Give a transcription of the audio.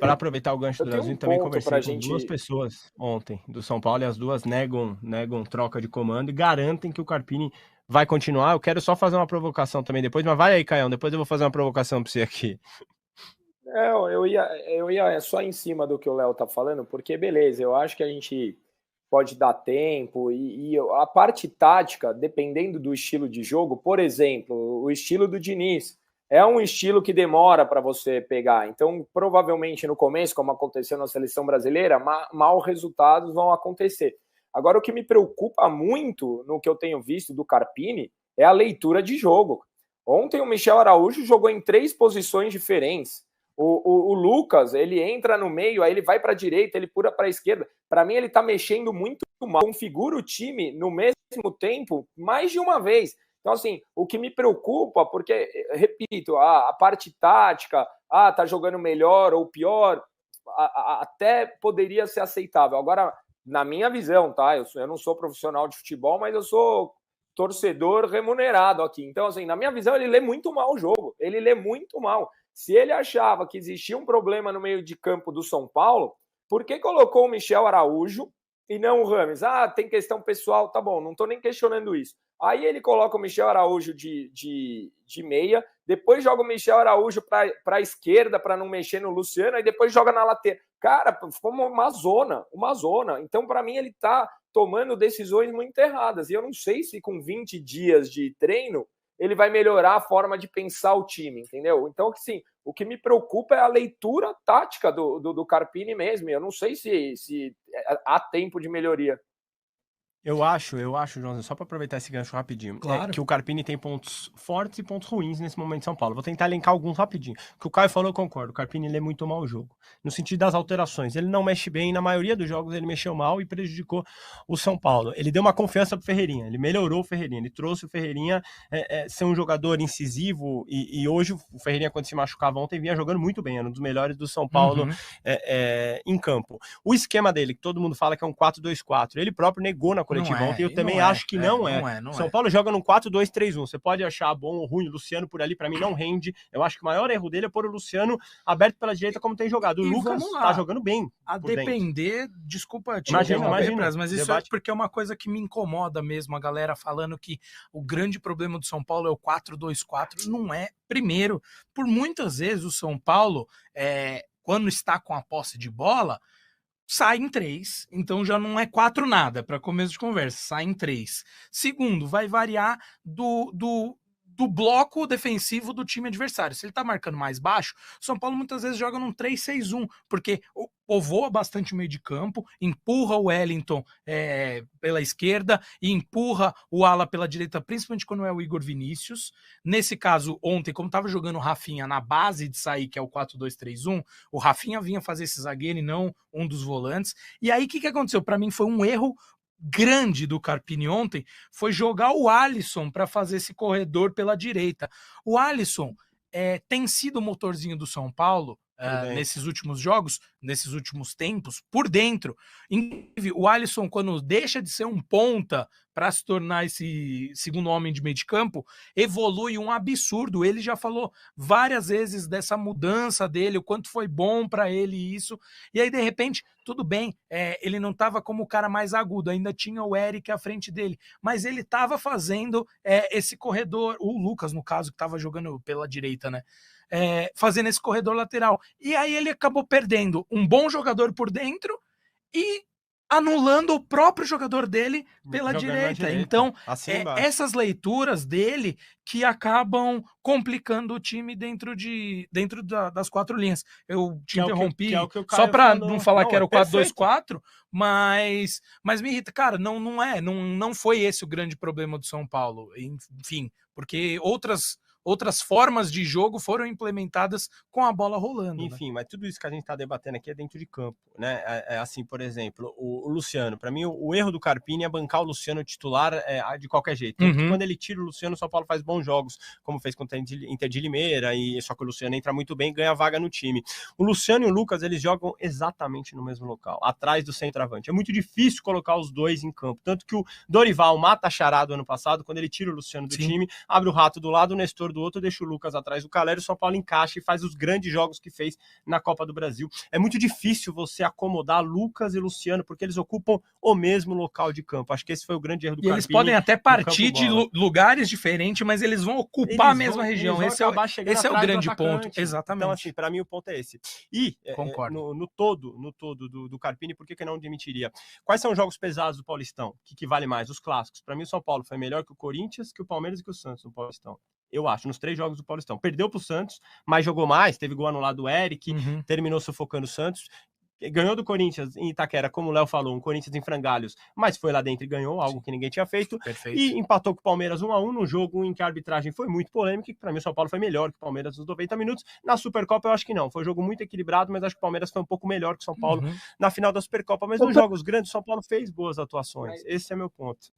para aproveitar o gancho do tenho Leozinho, um também ponto pra conversei com duas gente. pessoas ontem do São Paulo e as duas negam troca de comando e garantem que o Carpini vai continuar. Eu quero só fazer uma provocação também depois, mas vai aí, Caião, depois eu vou fazer uma provocação para você aqui. Eu ia só em cima do que o Léo tá falando, porque beleza, eu acho que a gente pode dar tempo e a parte tática, dependendo do estilo de jogo, por exemplo, o estilo do Diniz é um estilo que demora para você pegar. Então, provavelmente no começo, como aconteceu na seleção brasileira, mal resultados vão acontecer. Agora, o que me preocupa muito no que eu tenho visto do Carpini é a leitura de jogo. Ontem o Michel Araújo jogou em 3 posições diferentes. O Lucas, ele entra no meio, aí ele vai para a direita, ele pula para a esquerda. Para mim, ele está mexendo muito mal. Configura o time no mesmo tempo mais de uma vez. Então, assim, o que me preocupa, porque, repito, a parte tática, tá jogando melhor ou pior, até poderia ser aceitável. Agora, na minha visão, tá? Eu não sou profissional de futebol, mas eu sou torcedor remunerado aqui. Então, assim, na minha visão, ele lê muito mal o jogo. Ele lê muito mal. Se ele achava que existia um problema no meio de campo do São Paulo, por que colocou o Michel Araújo e não o Rames? Tem questão pessoal, tá bom, não estou nem questionando isso. Aí ele coloca o Michel Araújo de meia, depois joga o Michel Araújo para a esquerda para não mexer no Luciano, aí depois joga na lateral. Cara, ficou uma zona. Então, para mim, ele está tomando decisões muito erradas. E eu não sei se com 20 dias de treino ele vai melhorar a forma de pensar o time, entendeu? Então, assim, o que me preocupa é a leitura tática do Carpini mesmo. Eu não sei se há tempo de melhoria. Eu acho, João, só para aproveitar esse gancho rapidinho, Claro. que o Carpini tem pontos fortes e pontos ruins nesse momento em São Paulo. Vou tentar elencar alguns rapidinho. O que o Caio falou, eu concordo. O Carpini lê muito mal o jogo. No sentido das alterações. Ele não mexe bem. Na maioria dos jogos ele mexeu mal e prejudicou o São Paulo. Ele deu uma confiança pro Ferreirinha. Ele melhorou o Ferreirinha. Ele trouxe o Ferreirinha ser um jogador incisivo. E hoje o Ferreirinha, quando se machucava ontem, vinha jogando muito bem. Era um dos melhores do São Paulo em campo. O esquema dele, que todo mundo fala que é um 4-2-4, ele próprio negou na coletiva ontem, eu também acho que não é. São Paulo joga num 4-2-3-1, você pode achar bom ou ruim, o Luciano por ali pra mim não rende, eu acho que o maior erro dele é pôr o Luciano aberto pela direita como tem jogado, o Lucas tá jogando bem. A depender, desculpa te imagina, mas isso é porque é uma coisa que me incomoda mesmo, a galera falando que o grande problema do São Paulo é o 4-2-4, não é. Primeiro, por muitas vezes o São Paulo, quando está com a posse de bola, sai em 3, então já não é 4 nada, para começo de conversa, sai em 3. Segundo, vai variar do bloco defensivo do time adversário. Se ele tá marcando mais baixo, o São Paulo muitas vezes joga num 3-6-1, porque povoa bastante o meio de campo, empurra o Wellington pela esquerda e empurra o ala pela direita, principalmente quando é o Igor Vinícius. Nesse caso, ontem, como estava jogando o Rafinha na base de sair, que é o 4-2-3-1, o Rafinha vinha fazer esse zagueiro e não um dos volantes. E aí, o que aconteceu? Para mim foi um erro grande do Carpini ontem, foi jogar o Alisson para fazer esse corredor pela direita. O Alisson tem sido o motorzinho do São Paulo nesses últimos jogos, nesses últimos tempos, por dentro. Inclusive, o Alisson, quando deixa de ser um ponta para se tornar esse segundo homem de meio de campo, evolui um absurdo. Ele já falou várias vezes dessa mudança dele, o quanto foi bom para ele isso. E aí, de repente, tudo bem, ele não estava como o cara mais agudo, ainda tinha o Eric à frente dele, mas ele estava fazendo esse corredor, o Lucas, no caso, que estava jogando pela direita, né? Fazendo esse corredor lateral. E aí ele acabou perdendo um bom jogador por dentro e anulando o próprio jogador dele pela direita. Então, essas leituras dele que acabam complicando o time dentro das 4 linhas. Eu te interrompi só para não falar que era o 4-2-4, mas me irrita. Cara, não foi esse o grande problema do São Paulo. Enfim, porque outras formas de jogo foram implementadas com a bola rolando. Enfim, né? Mas tudo isso que a gente está debatendo aqui é dentro de campo, né? Assim, por exemplo, o Luciano, para mim o erro do Carpini é bancar o Luciano titular de qualquer jeito. Tanto que quando ele tira o Luciano, o São Paulo faz bons jogos, como fez contra a Inter de Limeira, só que o Luciano entra muito bem e ganha vaga no time. O Luciano e o Lucas, eles jogam exatamente no mesmo local, atrás do centroavante. É muito difícil colocar os dois em campo. Tanto que o Dorival mata a charada ano passado, quando ele tira o Luciano do time, abre o Rato do lado, o Nestor jogador do outro, deixa o Lucas atrás do Calero, o São Paulo encaixa e faz os grandes jogos que fez na Copa do Brasil. É muito difícil você acomodar Lucas e Luciano, porque eles ocupam o mesmo local de campo. Acho que esse foi o grande erro do Carpini. Eles podem até partir de lugares diferentes, mas eles vão ocupar a mesma região. Esse é o grande ponto. Exatamente. Então, assim, para mim o ponto é esse. E no todo do Carpini, por que não demitiria? Quais são os jogos pesados do Paulistão? Que vale mais? Os clássicos. Para mim, o São Paulo foi melhor que o Corinthians, que o Palmeiras e que o Santos no Paulistão. Eu acho, nos 3 jogos do Paulistão. Perdeu pro Santos, mas jogou mais, teve gol anulado do Eric, terminou sufocando o Santos. Ganhou do Corinthians em Itaquera, como o Léo falou, um Corinthians em frangalhos, mas foi lá dentro e ganhou, algo que ninguém tinha feito. Perfeito. E empatou com o Palmeiras 1-1 num jogo em que a arbitragem foi muito polêmica, e para mim o São Paulo foi melhor que o Palmeiras nos 90 minutos. Na Supercopa eu acho que não, foi um jogo muito equilibrado, mas acho que o Palmeiras foi um pouco melhor que o São Paulo na final da Supercopa, mas nos jogos grandes o São Paulo fez boas atuações. Esse é meu ponto.